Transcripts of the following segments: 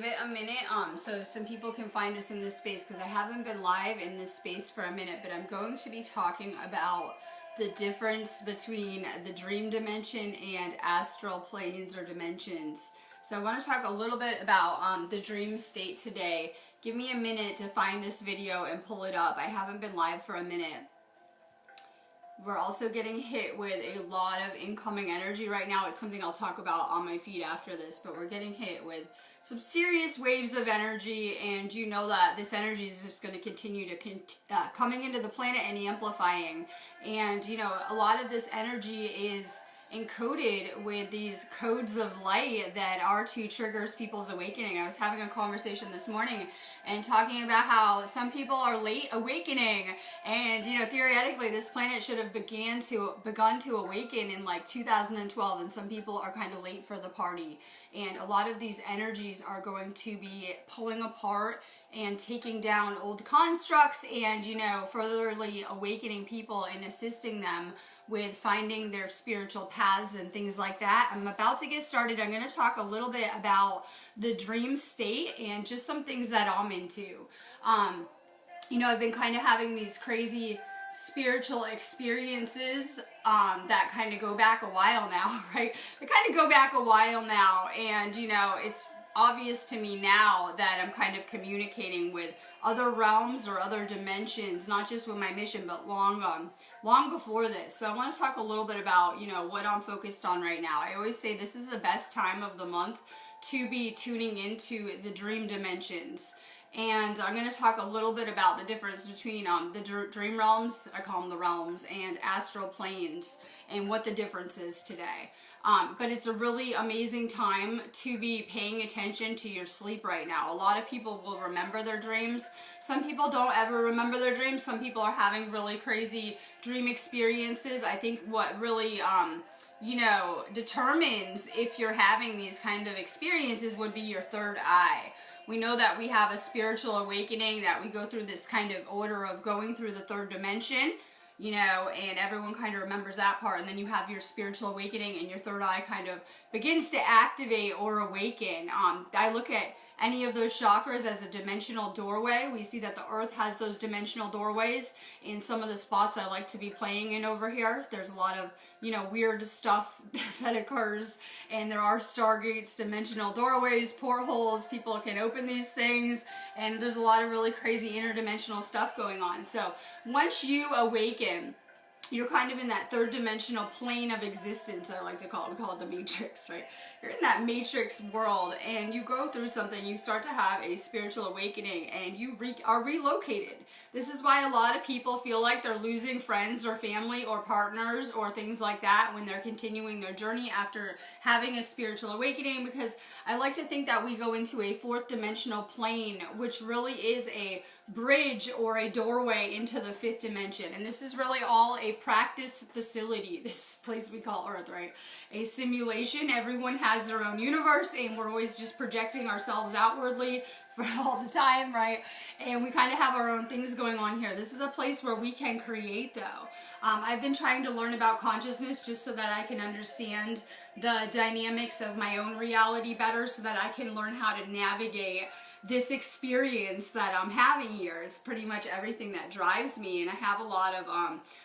it a minute, so some people can find us in this space, because I haven't been live in this space for a minute, but I'm going to be talking about the difference between the dream dimension and astral planes or dimensions. So I want to talk a little bit about the dream state today. Give me a minute to find this video and pull it up. I haven't been live for a minute. We're also getting hit with a lot of incoming energy right now. It's something I'll talk about on my feed after this, but we're getting hit with some serious waves of energy, and you know that this energy is just going to continue to coming into the planet and amplifying. And you know, a lot of this energy is encoded with these codes of light that are to triggers people's awakening. I was having a conversation this morning and talking about how some people are late awakening, and you know, theoretically this planet should have begun to awaken in like 2012, and some people are kind of late for the party. And a lot of these energies are going to be pulling apart and taking down old constructs, and you know, furtherly awakening people and assisting them with finding their spiritual paths and things like that. I'm about to get started. I'm going to talk a little bit about the dream state and just some things that I'm into. You know, I've been kind of having these crazy spiritual experiences that kind of go back a while now, right? They kind of go back a while now, and you know, it's obvious to me now that I'm kind of communicating with other realms or other dimensions, not just with my mission, but long before this. So I want to talk a little bit about, you know, what I'm focused on right now. I always say this is the best time of the month to be tuning into the dream dimensions. And I'm going to talk a little bit about the difference between the dream realms, I call them the realms, and astral planes, and what the difference is today. But it's a really amazing time to be paying attention to your sleep right now. A lot of people will remember their dreams. Some people don't ever remember their dreams. Some people are having really crazy dream experiences. I think what really, you know, determines if you're having these kind of experiences would be your third eye. We know that we have a spiritual awakening, that we go through this kind of order of going through the third dimension, you know, and everyone kind of remembers that part. And then you have your spiritual awakening, and your third eye kind of begins to activate or awaken. I look at any of those chakras as a dimensional doorway. We see that the earth has those dimensional doorways in some of the spots I like to be playing in over here. There's a lot of, you know, weird stuff that occurs, and there are stargates, dimensional doorways, portholes. People can open these things, and there's a lot of really crazy interdimensional stuff going on. So once you awaken, you're kind of in that third dimensional plane of existence, I like to call it. We call it the matrix, right? You're in that matrix world, and you go through something, you start to have a spiritual awakening, and you are relocated. This is why a lot of people feel like they're losing friends or family or partners or things like that when they're continuing their journey after having a spiritual awakening, because I like to think that we go into a fourth dimensional plane, which really is a bridge or a doorway into the fifth dimension. And this is really all a practice facility, this place we call Earth, right? A simulation. Everyone has their own universe, and we're always just projecting ourselves outwardly for all the time, right? And we kind of have our own things going on here. This is a place where we can create, though. I've been trying to learn about consciousness just so that I can understand the dynamics of my own reality better, so that I can learn how to navigate this experience that I'm having here. Is pretty much everything that drives me, and I have a lot of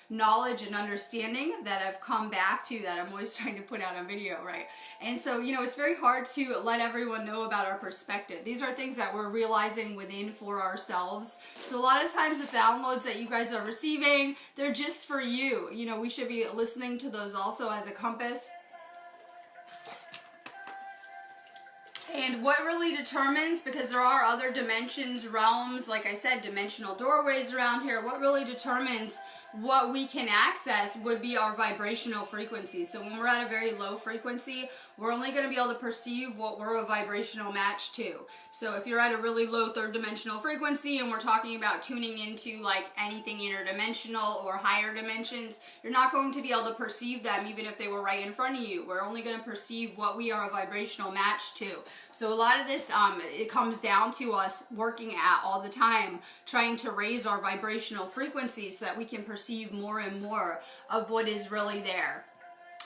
knowledge and understanding that I've come back to, that I'm always trying to put out on video, right? And so, you know, it's very hard to let everyone know about our perspective. These are things that we're realizing within for ourselves. So a lot of times the downloads that you guys are receiving, they're just for you. You know, we should be listening to those also as a compass. And what really determines, because there are other dimensions, realms, like I said, dimensional doorways around here, what really determines what we can access would be our vibrational frequency. So when we're at a very low frequency, we're only going to be able to perceive what we're a vibrational match to. So if you're at a really low third dimensional frequency, and we're talking about tuning into like anything interdimensional or higher dimensions, you're not going to be able to perceive them even if they were right in front of you. We're only going to perceive what we are a vibrational match to. So a lot of this, it comes down to us working at all the time, trying to raise our vibrational frequency so that we can perceive more and more of what is really there.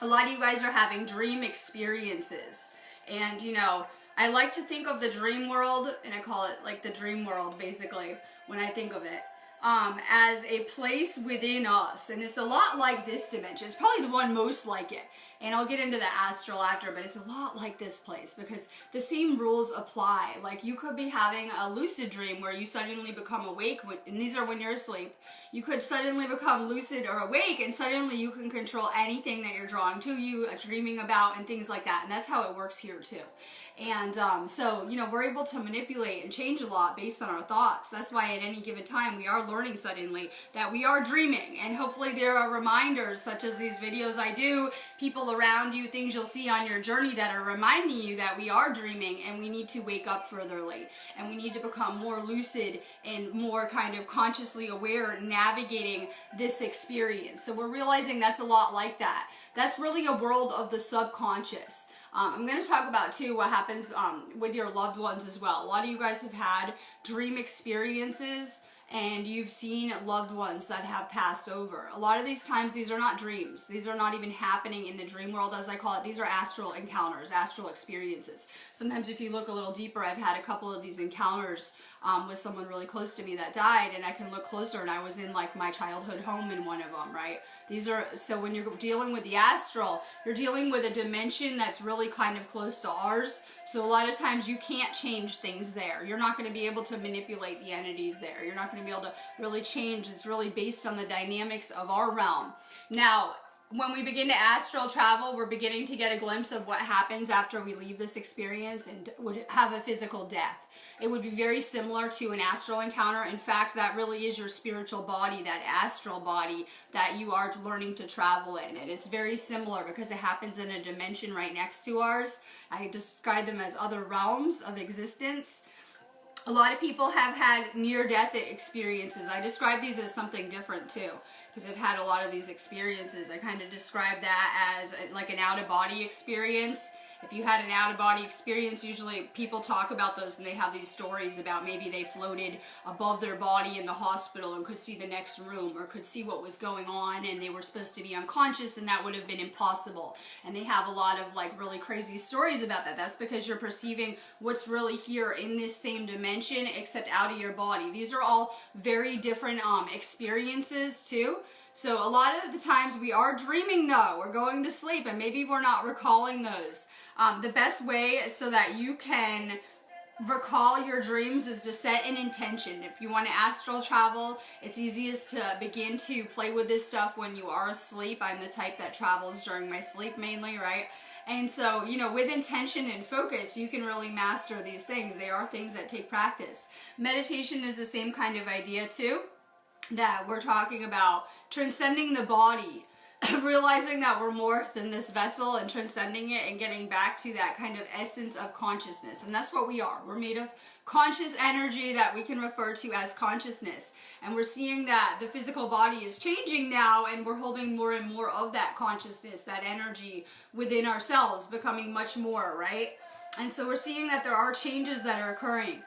A lot of you guys are having dream experiences, and you know, I like to think of the dream world, and I call it like the dream world basically when I think of it, as a place within us. And it's a lot like this dimension. It's probably the one most like it. And I'll get into the astral after, but it's a lot like this place because the same rules apply. Like you could be having a lucid dream where you suddenly become awake, and these are when you're asleep. You could suddenly become lucid or awake, and suddenly you can control anything that you're drawing to you, dreaming about, and things like that. And that's how it works here too. And so, you know, we're able to manipulate and change a lot based on our thoughts. That's why at any given time we are learning suddenly that we are dreaming. And hopefully there are reminders such as these videos I do, people around you, things you'll see on your journey that are reminding you that we are dreaming and we need to wake up furtherly. And we need to become more lucid and more kind of consciously aware navigating this experience. So we're realizing that's a lot like that. That's really a world of the subconscious. I'm going to talk about too what happens with your loved ones as well. A lot of you guys have had dream experiences and you've seen loved ones that have passed over. A lot of these times these are not dreams. These are not even happening in the dream world as I call it. These are astral encounters, astral experiences. Sometimes if you look a little deeper, I've had a couple of these encounters with someone really close to me that died, and I can look closer and I was in like my childhood home in one of them, right? These are, so when you're dealing with the astral, you're dealing with a dimension that's really kind of close to ours. So a lot of times you can't change things there. You're not going to be able to manipulate the entities there. You're not going to be able to really change. It's really based on the dynamics of our realm. Now, when we begin to astral travel, we're beginning to get a glimpse of what happens after we leave this experience and would have a physical death. It would be very similar to an astral encounter. In fact, that really is your spiritual body, that astral body that you are learning to travel in. And it's very similar because it happens in a dimension right next to ours. I describe them as other realms of existence. A lot of people have had near-death experiences. I describe these as something different too, because I've had a lot of these experiences. I kind of describe that as like an out-of-body experience. If you had an out-of-body experience, usually people talk about those and they have these stories about maybe they floated above their body in the hospital and could see the next room or could see what was going on, and they were supposed to be unconscious and that would have been impossible. And they have a lot of like really crazy stories about that. That's because you're perceiving what's really here in this same dimension except out of your body. These are all very different experiences too. So a lot of the times we are dreaming though. We're going to sleep and maybe we're not recalling those. The best way so that you can recall your dreams is to set an intention. If you want to astral travel, it's easiest to begin to play with this stuff when you are asleep. I'm the type that travels during my sleep mainly, right? And so, you know, with intention and focus, you can really master these things. They are things that take practice. Meditation is the same kind of idea too, that we're talking about transcending the body, realizing that we're more than this vessel and transcending it and getting back to that kind of essence of consciousness. And that's what we are. We're made of conscious energy that we can refer to as consciousness. And we're seeing that the physical body is changing now, and we're holding more and more of that consciousness, that energy within ourselves, becoming much more, right? And so we're seeing that there are changes that are occurring.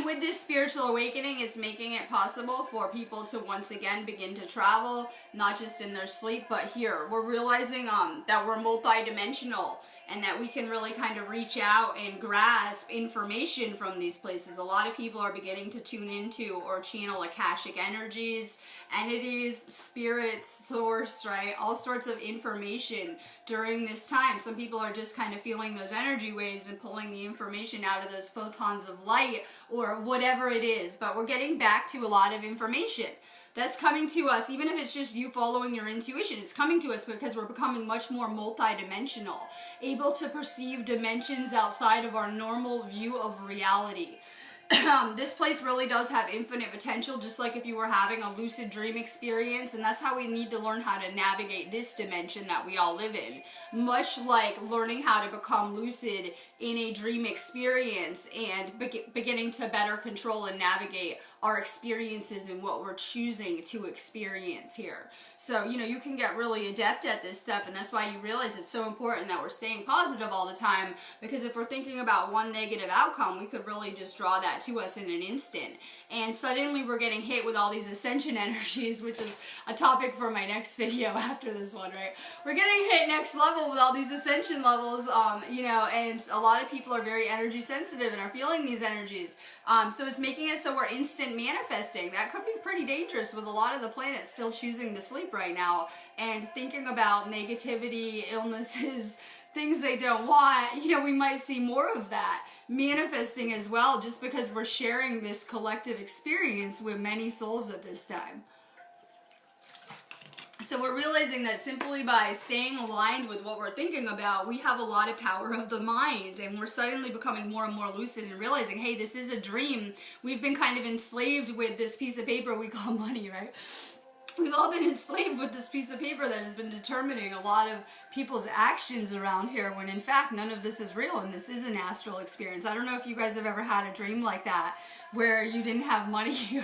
With this spiritual awakening, it's making it possible for people to once again begin to travel, not just in their sleep, but here. We're realizing that we're multidimensional and that we can really kind of reach out and grasp information from these places. A lot of people are beginning to tune into or channel Akashic energies, entities, spirits, source, right? All sorts of information during this time. Some people are just kind of feeling those energy waves and pulling the information out of those photons of light or whatever it is. But we're getting back to a lot of information that's coming to us, even if it's just you following your intuition. It's coming to us because we're becoming much more multidimensional, able to perceive dimensions outside of our normal view of reality. This place really does have infinite potential, just like if you were having a lucid dream experience, and that's how we need to learn how to navigate this dimension that we all live in. Much like learning how to become lucid in a dream experience and beginning to better control and navigate our experiences and what we're choosing to experience here. So, you know, you can get really adept at this stuff, and that's why you realize it's so important that we're staying positive all the time, because if we're thinking about one negative outcome, we could really just draw that that to us in an instant. And suddenly we're getting hit with all these ascension energies, which is a topic for my next video after this one, right? We're getting hit next level with all these ascension levels, you know, and a lot of people are very energy sensitive and are feeling these energies. So it's making it so we're instant manifesting. That could be pretty dangerous with a lot of the planets still choosing to sleep right now and thinking about negativity, illnesses, things they don't want. You know, we might see more of that manifesting as well, just because we're sharing this collective experience with many souls at this time. So we're realizing that simply by staying aligned with what we're thinking about, we have a lot of power of the mind, and we're suddenly becoming more and more lucid and realizing, hey, this is a dream. We've been kind of enslaved with this piece of paper we call money, right? We've all been enslaved with this piece of paper that has been determining a lot of people's actions around here, when in fact none of this is real and this is an astral experience. I don't know if you guys have ever had a dream like that where you didn't have money,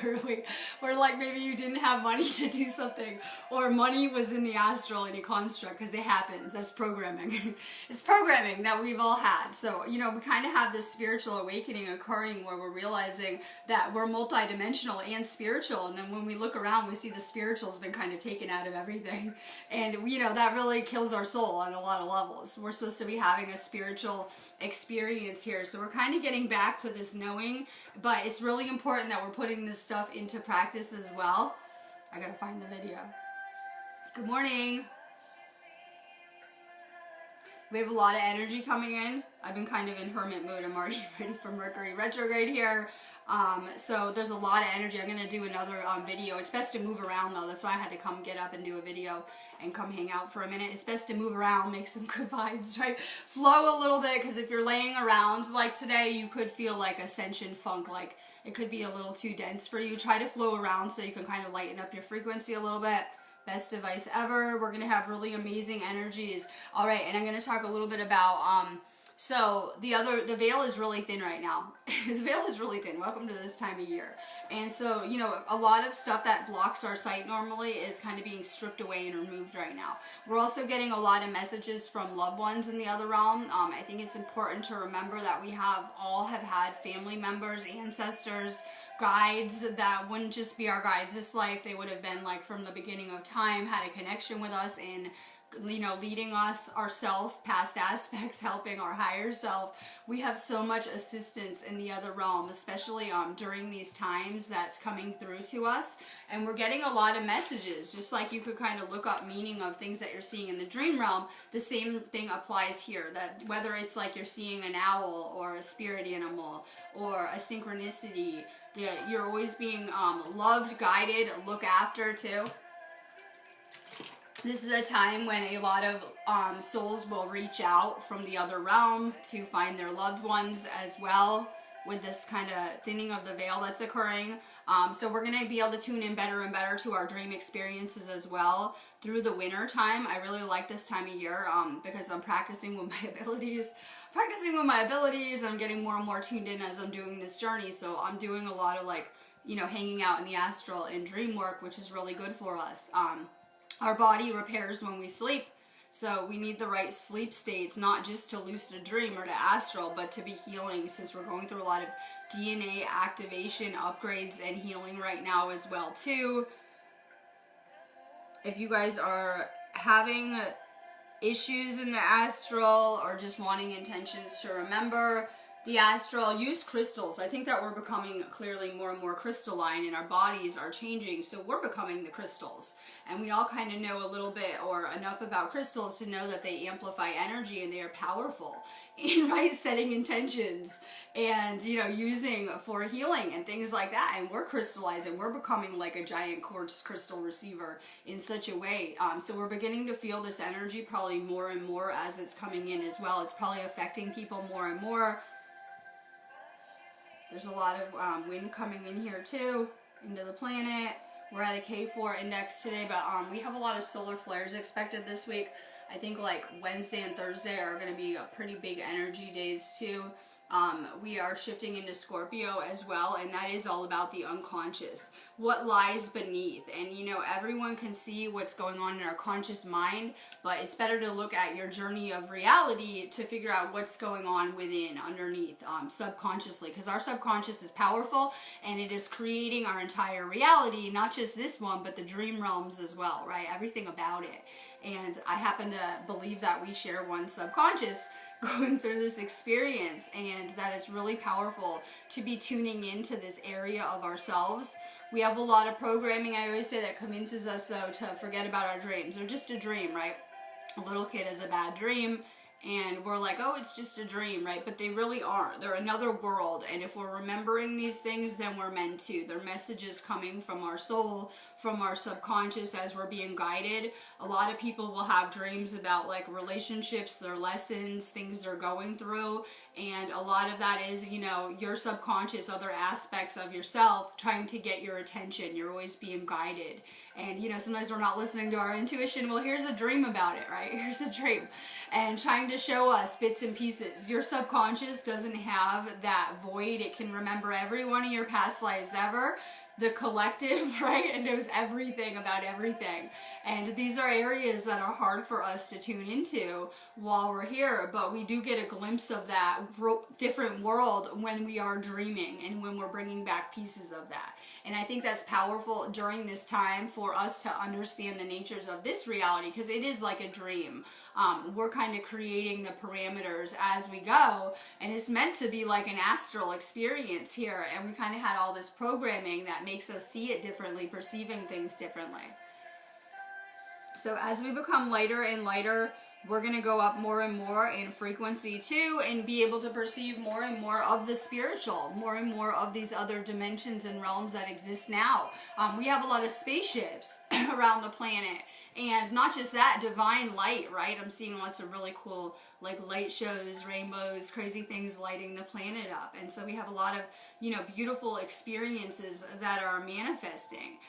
or like maybe you didn't have money to do something, or money was in the astral in a construct, because it happens. That's programming. It's programming that we've all had. So, you know, we kind of have this spiritual awakening occurring where we're realizing that we're multidimensional and spiritual, and then when we look around, we see the spiritual's been kind of taken out of everything, and you know, that really kills our soul on a lot of levels. We're supposed to be having a spiritual experience here, so we're kind of getting back to this knowing, but it's really important that we're putting this stuff into practice as well. I gotta find the video. Good morning. We have a lot of energy coming in. I've been kind of in hermit mode. I'm already ready for Mercury retrograde here. So there's a lot of energy. I'm going to do another video. It's best to move around though. That's why I had to come get up and do a video and come hang out for a minute. It's best to move around, make some good vibes, right? Flow a little bit, because if you're laying around like today, you could feel like ascension funk, like it could be a little too dense for you. Try to flow around so you can kind of lighten up your frequency a little bit. Best advice ever. We're going to have really amazing energies. All right, and I'm going to talk a little bit about so the veil is really thin right now. The veil is really thin. Welcome to this time of year. And so, you know, a lot of stuff that blocks our sight normally is kind of being stripped away and removed right now. We're also getting a lot of messages from loved ones in the other realm. I think it's important to remember that we all have had family members, ancestors, guides that wouldn't just be our guides this life. They would have been like from the beginning of time, had a connection with us and, you know, leading us, ourself, past aspects, helping our higher self. We have so much assistance in the other realm, especially during these times that's coming through to us. And we're getting a lot of messages, just like you could kind of look up meaning of things that you're seeing in the dream realm. The same thing applies here, that whether it's like you're seeing an owl or a spirit animal or a synchronicity, you're always being loved, guided, looked after too. This is a time when a lot of souls will reach out from the other realm to find their loved ones as well, with this kind of thinning of the veil that's occurring. So we're going to be able to tune in better and better to our dream experiences as well through the winter time. I really like this time of year because I'm practicing with my abilities. I'm getting more and more tuned in as I'm doing this journey. So I'm doing a lot of, like, you know, hanging out in the astral and dream work, which is really good for us. Our body repairs when we sleep, so we need the right sleep states, not just to lucid dream or to astral, but to be healing, since we're going through a lot of DNA activation, upgrades, and healing right now as well too. If you guys are having issues in the astral or just wanting intentions to remember the astral, use crystals. I think that we're becoming clearly more and more crystalline, and our bodies are changing, so we're becoming the crystals. And we all kind of know a little bit or enough about crystals to know that they amplify energy and they are powerful in right setting intentions and, you know, using for healing and things like that. And we're crystallizing. We're becoming like a giant quartz crystal receiver in such a way. So we're beginning to feel this energy probably more and more as it's coming in as well. It's probably affecting people more and more. There's a lot of wind coming in here too, into the planet. We're at a K4 index today, but we have a lot of solar flares expected this week. I think like Wednesday and Thursday are going to be pretty big energy days too. We are shifting into Scorpio as well, and that is all about the unconscious, what lies beneath. And you know, everyone can see what's going on in our conscious mind, but it's better to look at your journey of reality to figure out what's going on within, underneath, subconsciously, because our subconscious is powerful and it is creating our entire reality, not just this one, but the dream realms as well, right? Everything about it. And I happen to believe that we share one subconscious going through this experience, and that it's really powerful to be tuning into this area of ourselves. We have a lot of programming, I always say, that convinces us though to forget about our dreams. They're just a dream, right? A little kid has a bad dream and we're like, oh, it's just a dream, right? But they really aren't. They're another world, and if we're remembering these things, then we're meant to. They're messages coming from our soul, from our subconscious as we're being guided. A lot of people will have dreams about like relationships, their lessons, things they're going through, and a lot of that is, you know, your subconscious, other aspects of yourself trying to get your attention. You're always being guided. And, you know, sometimes we're not listening to our intuition. Well, here's a dream about it, right? Here's a dream. And trying to show us bits and pieces. Your subconscious doesn't have that void. It can remember every one of your past lives ever. The collective, right? It knows everything about everything. And these are areas that are hard for us to tune into while we're here, but we do get a glimpse of that different world when we are dreaming and when we're bringing back pieces of that. And I think that's powerful during this time for us to understand the natures of this reality, because it is like a dream. We're kind of creating the parameters as we go, and it's meant to be like an astral experience here, and we kind of had all this programming that makes us see it differently, perceiving things differently. So as we become lighter and lighter, we're going to go up more and more in frequency too, and be able to perceive more and more of the spiritual, more and more of these other dimensions and realms that exist now. We have a lot of spaceships around the planet, and not just that, divine light, right? I'm seeing lots of really cool like light shows, rainbows, crazy things lighting the planet up. And so we have a lot of, you know, beautiful experiences that are manifesting.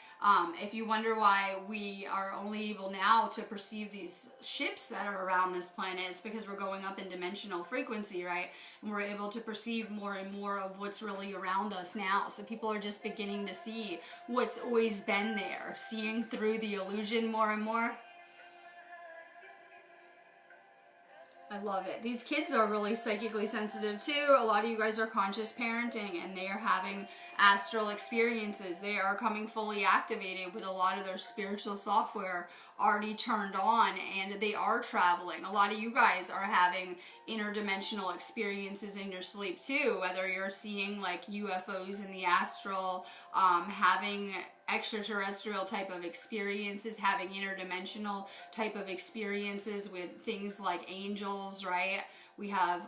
If you wonder why we are only able now to perceive these ships that are around this planet, it's because we're going up in dimensional frequency, right? And we're able to perceive more and more of what's really around us now. So people are just beginning to see what's always been there, seeing through the illusion more and more. I love it. These kids are really psychically sensitive too. A lot of you guys are conscious parenting, and they are having astral experiences. They are coming fully activated with a lot of their spiritual software already turned on, and they are traveling. A lot of you guys are having interdimensional experiences in your sleep too, whether you're seeing like UFOs in the astral, having extraterrestrial type of experiences, having interdimensional type of experiences with things like angels, right? We have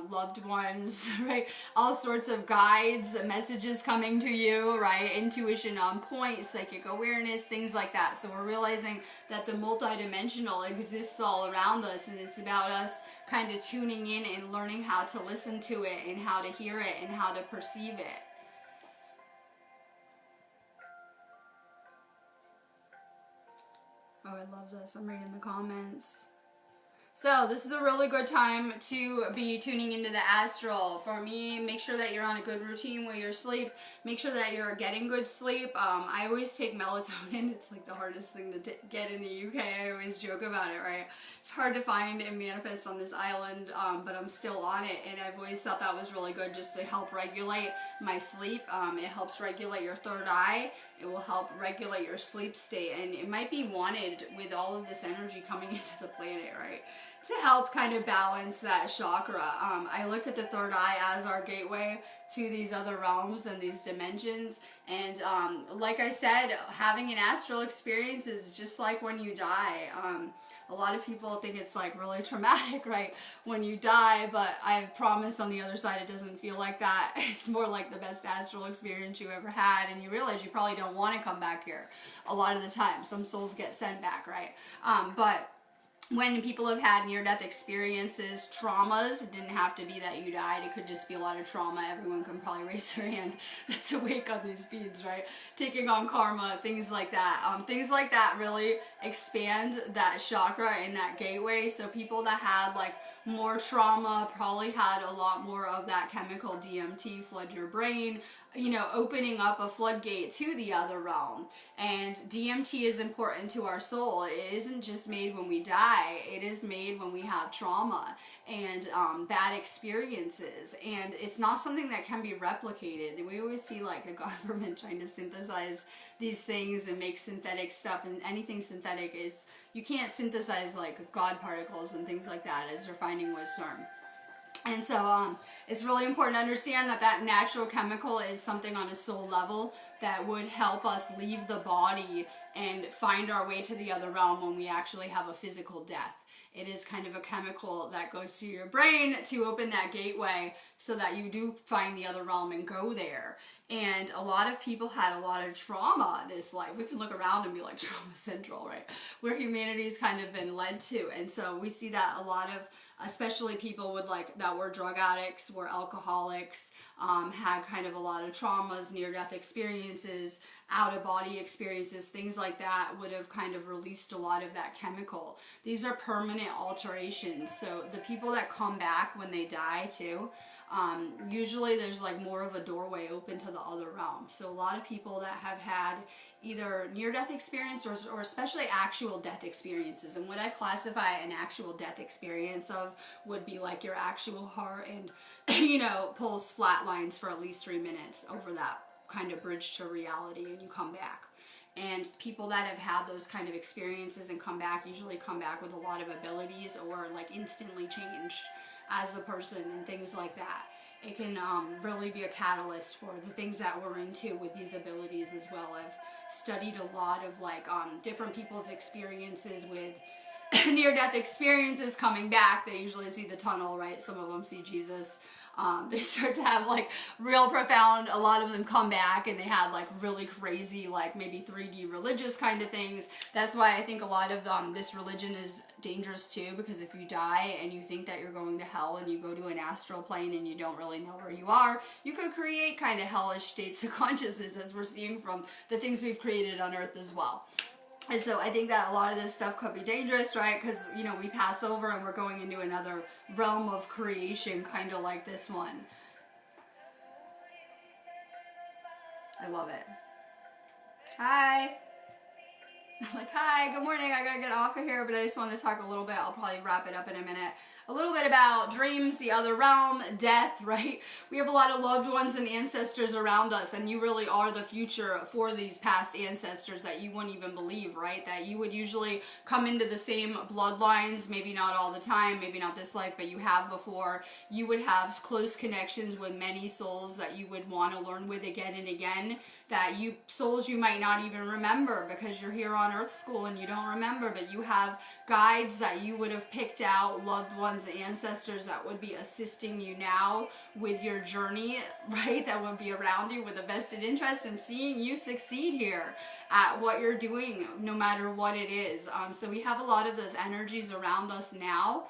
loved ones, right? All sorts of guides, messages coming to you, right? Intuition on point, psychic awareness, things like that. So we're realizing that the multidimensional exists all around us, and it's about us kind of tuning in and learning how to listen to it and how to hear it and how to perceive it. Oh, I love this. I'm reading the comments. So this is a really good time to be tuning into the astral. For me, make sure that you're on a good routine with your sleep. Make sure that you're getting good sleep. I always take melatonin. It's like the hardest thing to get in the UK. I always joke about it, right? It's hard to find and manifest on this island, but I'm still on it. And I've always thought that was really good just to help regulate my sleep. It helps regulate your third eye. It will help regulate your sleep state, and it might be wanted with all of this energy coming into the planet, right? To help kind of balance that chakra. I look at the third eye as our gateway to these other realms and these dimensions, and like I said, having an astral experience is just like when you die. A lot of people think it's like really traumatic, right, when you die, but I promise on the other side it doesn't feel like that. It's more like the best astral experience you ever had, and you realize you probably don't want to come back here a lot of the time. Some souls get sent back, right? But when people have had near-death experiences, traumas, it didn't have to be that you died, it could just be a lot of trauma. Everyone can probably raise their hand that's awake on these feeds, right? Taking on karma, things like that. Things like that really expand that chakra and that gateway. So people that had like more trauma probably had a lot more of that chemical DMT flood your brain, you know, opening up a floodgate to the other realm. And DMT is important to our soul. It isn't just made when we die, it is made when we have trauma and bad experiences. And it's not something that can be replicated. We always see like the government trying to synthesize these things and make synthetic stuff, and anything synthetic is, you can't synthesize like God particles and things like that, as they're finding with CERN. And so it's really important to understand that that natural chemical is something on a soul level that would help us leave the body and find our way to the other realm when we actually have a physical death. It is kind of a chemical that goes to your brain to open that gateway so that you do find the other realm and go there. And a lot of people had a lot of trauma this life. We can look around and be like trauma central, right? Where humanity's kind of been led to. And so we see that a lot of, especially people with like, that were drug addicts, were alcoholics, had kind of a lot of traumas, near-death experiences, out-of-body experiences, things like that would have kind of released a lot of that chemical. These are permanent alterations. So the people that come back when they die too, usually there's like more of a doorway open to the other realm. So a lot of people that have had either near-death experience or especially actual death experiences. And what I classify an actual death experience of would be like your actual heart and, you know, pulse flat lines for at least 3 minutes over that kind of bridge to reality, and you come back. And people that have had those kind of experiences and come back usually come back with a lot of abilities or like instantly change as a person and things like that. It can really be a catalyst for the things that we're into with these abilities as well. I've studied a lot of like different people's experiences with near-death experiences coming back. They usually see the tunnel, right? Some of them see Jesus. They start to have like real profound, a lot of them come back and they had like really crazy, like maybe 3D religious kind of things. That's why I think a lot of this religion is dangerous too, because if you die and you think that you're going to hell and you go to an astral plane and you don't really know where you are, you could create kind of hellish states of consciousness, as we're seeing from the things we've created on Earth as well. And so I think that a lot of this stuff could be dangerous, right? Because, you know, we pass over and we're going into another realm of creation, kind of like this one. I love it. Hi. I'm like, hi, good morning. I gotta get off of here, but I just want to talk a little bit. I'll probably wrap it up in a minute. A little bit about dreams, the other realm, death, right? We have a lot of loved ones and ancestors around us, and you really are the future for these past ancestors that you wouldn't even believe, right? That you would usually come into the same bloodlines, maybe not all the time, maybe not this life, but you have before. You would have close connections with many souls that you would want to learn with again and again, that souls you might not even remember because you're here on Earth School and you don't remember, but you have guides that you would have picked out, loved ones, ancestors that would be assisting you now with your journey, right? That would be around you with a vested interest in seeing you succeed here at what you're doing, no matter what it is. So we have a lot of those energies around us now.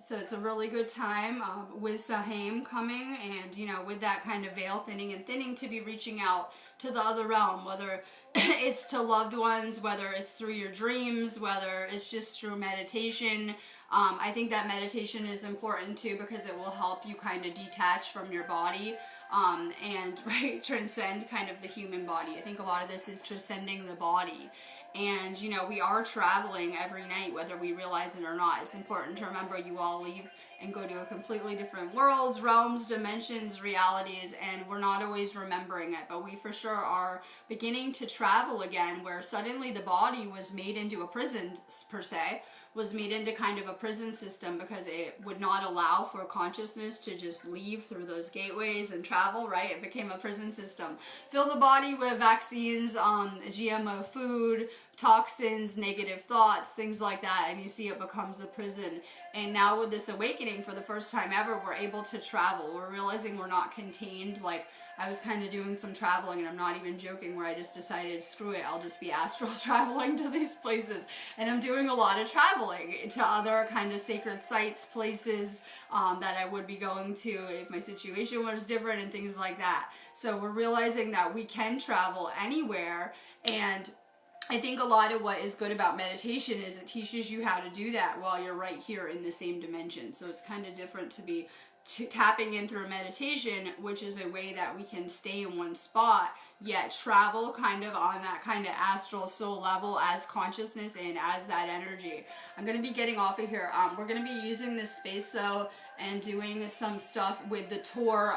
So it's a really good time with Samhain coming, and, you know, with that kind of veil thinning and thinning, to be reaching out to the other realm, whether it's to loved ones, whether it's through your dreams, whether it's just through meditation. I think that meditation is important too, because it will help you kind of detach from your body and right, transcend kind of the human body. I think a lot of this is transcending the body. And, you know, we are traveling every night, whether we realize it or not. It's important to remember you all leave and go to a completely different worlds, realms, dimensions, realities, and we're not always remembering it. But we for sure are beginning to travel again, where suddenly the body was made into a prison, per se, was made into kind of a prison system because it would not allow for consciousness to just leave through those gateways and travel, right? It became a prison system. Fill the body with vaccines, GMO food, toxins, negative thoughts, things like that, and you see it becomes a prison. And now with this awakening, for the first time ever, we're able to travel. We're realizing we're not contained. Like, I was kind of doing some traveling, and I'm not even joking, where I just decided, screw it, I'll just be astral traveling to these places. And I'm doing a lot of traveling to other kind of sacred sites, places that I would be going to if my situation was different and things like that. So we're realizing that we can travel anywhere, and I think a lot of what is good about meditation is it teaches you how to do that while you're right here in the same dimension. So it's kind of different to be tapping in through meditation, which is a way that we can stay in one spot, yet travel kind of on that kind of astral soul level as consciousness and as that energy. I'm going to be getting off of here. We're going to be using this space though and doing some stuff with the tour.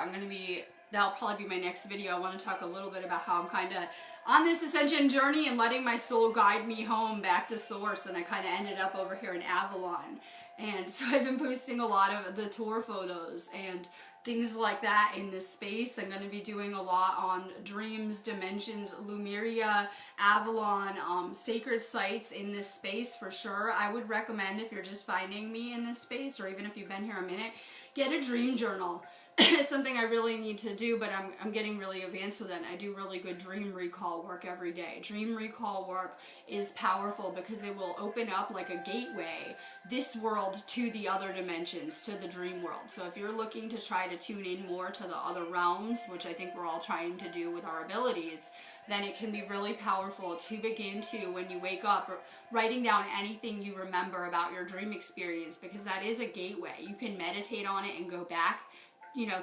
That'll probably be my next video. I want to talk a little bit about how I'm kind of on this ascension journey and letting my soul guide me home back to source. And I kind of ended up over here in Avalon. And so I've been posting a lot of the tour photos and things like that in this space. I'm going to be doing a lot on dreams, dimensions, Lemuria, Avalon, sacred sites in this space for sure. I would recommend, if you're just finding me in this space, or even if you've been here a minute, get a dream journal. It's something I really need to do, but I'm getting really advanced with it. I do really good dream recall work every day. Dream recall work is powerful because it will open up like a gateway, this world to the other dimensions, to the dream world. So if you're looking to try to tune in more to the other realms, which I think we're all trying to do with our abilities, then it can be really powerful to begin to, when you wake up, writing down anything you remember about your dream experience, because that is a gateway. You can meditate on it and go back,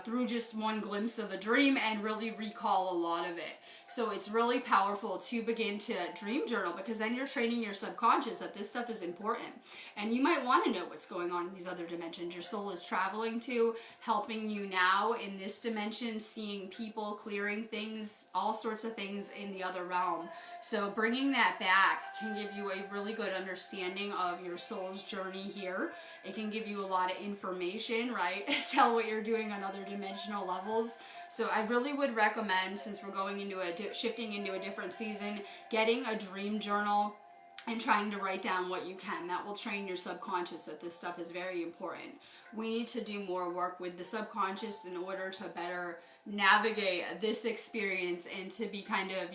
through just one glimpse of a dream and really recall a lot of it. So it's really powerful to begin to dream journal, because then you're training your subconscious that this stuff is important. And you might want to know what's going on in these other dimensions your soul is traveling to, helping you now in this dimension, seeing people, clearing things, all sorts of things in the other realm. So bringing that back can give you a really good understanding of your soul's journey here. It can give you a lot of information, right? Tell what you're doing on other dimensional levels. So I really would recommend, since we're going into shifting into a different season, getting a dream journal and trying to write down what you can. That will train your subconscious that this stuff is very important. We need to do more work with the subconscious in order to better navigate this experience and to be kind of,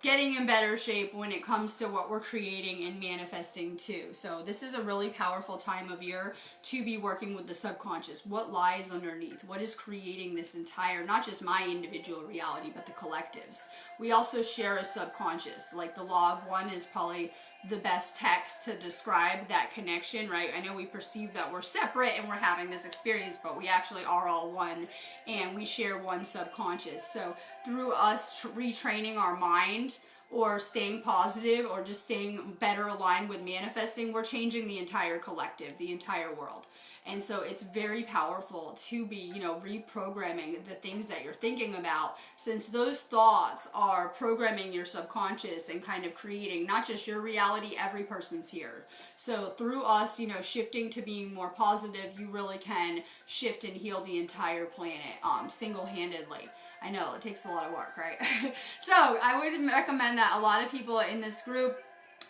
getting in better shape when it comes to what we're creating and manifesting too. So this is a really powerful time of year to be working with the subconscious. What lies underneath? What is creating this entire, not just my individual reality, but the collectives? We also share a subconscious. Like the Law of One is probably the best text to describe that connection, right? I know we perceive that we're separate and we're having this experience, but we actually are all one, and we share one subconscious. So through us retraining our mind, or staying positive, or just staying better aligned with manifesting, we're changing the entire collective, the entire world. And so it's very powerful to be, reprogramming the things that you're thinking about, since those thoughts are programming your subconscious and kind of creating not just your reality, every person's here. So through us, shifting to being more positive, you really can shift and heal the entire planet single-handedly. I know it takes a lot of work, right? So I would recommend that. A lot of people in this group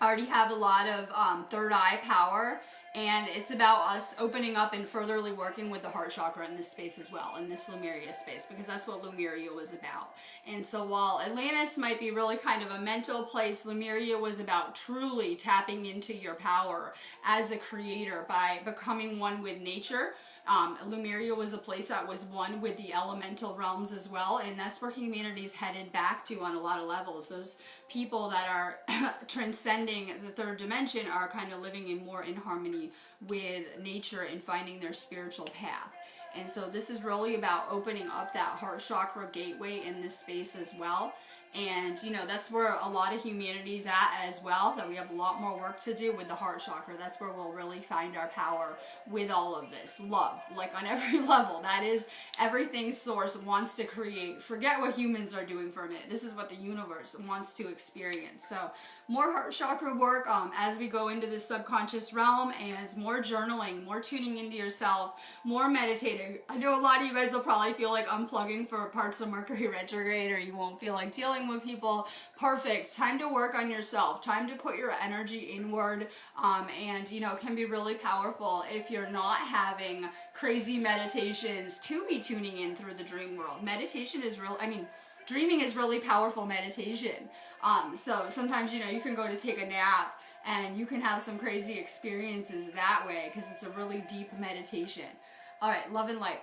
already have a lot of third eye power, and it's about us opening up and furtherly working with the heart chakra in this space as well, in this Lemuria space, because that's what Lemuria was about. And so while Atlantis might be really kind of a mental place, Lemuria was about truly tapping into your power as a creator by becoming one with nature. Lemuria was a place that was one with the elemental realms as well, and that's where humanity's headed back to on a lot of levels. Those people that are transcending the third dimension are kind of living in harmony with nature and finding their spiritual path. And so this is really about opening up that heart chakra gateway in this space as well. And, you know, that's where a lot of humanity's at as well, that we have a lot more work to do with the heart chakra. That's where we'll really find our power with all of this. Love, like on every level. That is everything source wants to create. Forget what humans are doing for a minute. This is what the universe wants to experience. So more heart chakra work as we go into the subconscious realm, and more journaling, more tuning into yourself, more meditating. I know a lot of you guys will probably feel like unplugging for parts of Mercury retrograde, or you won't feel like dealing with people. Perfect. Time to work on yourself. Time to put your energy inward, and, you know, can be really powerful if you're not having crazy meditations to be tuning in through the dream world. Meditation is real. I mean, dreaming is really powerful meditation. So sometimes, you know, you can go to take a nap and you can have some crazy experiences that way because it's a really deep meditation. All right, love and light.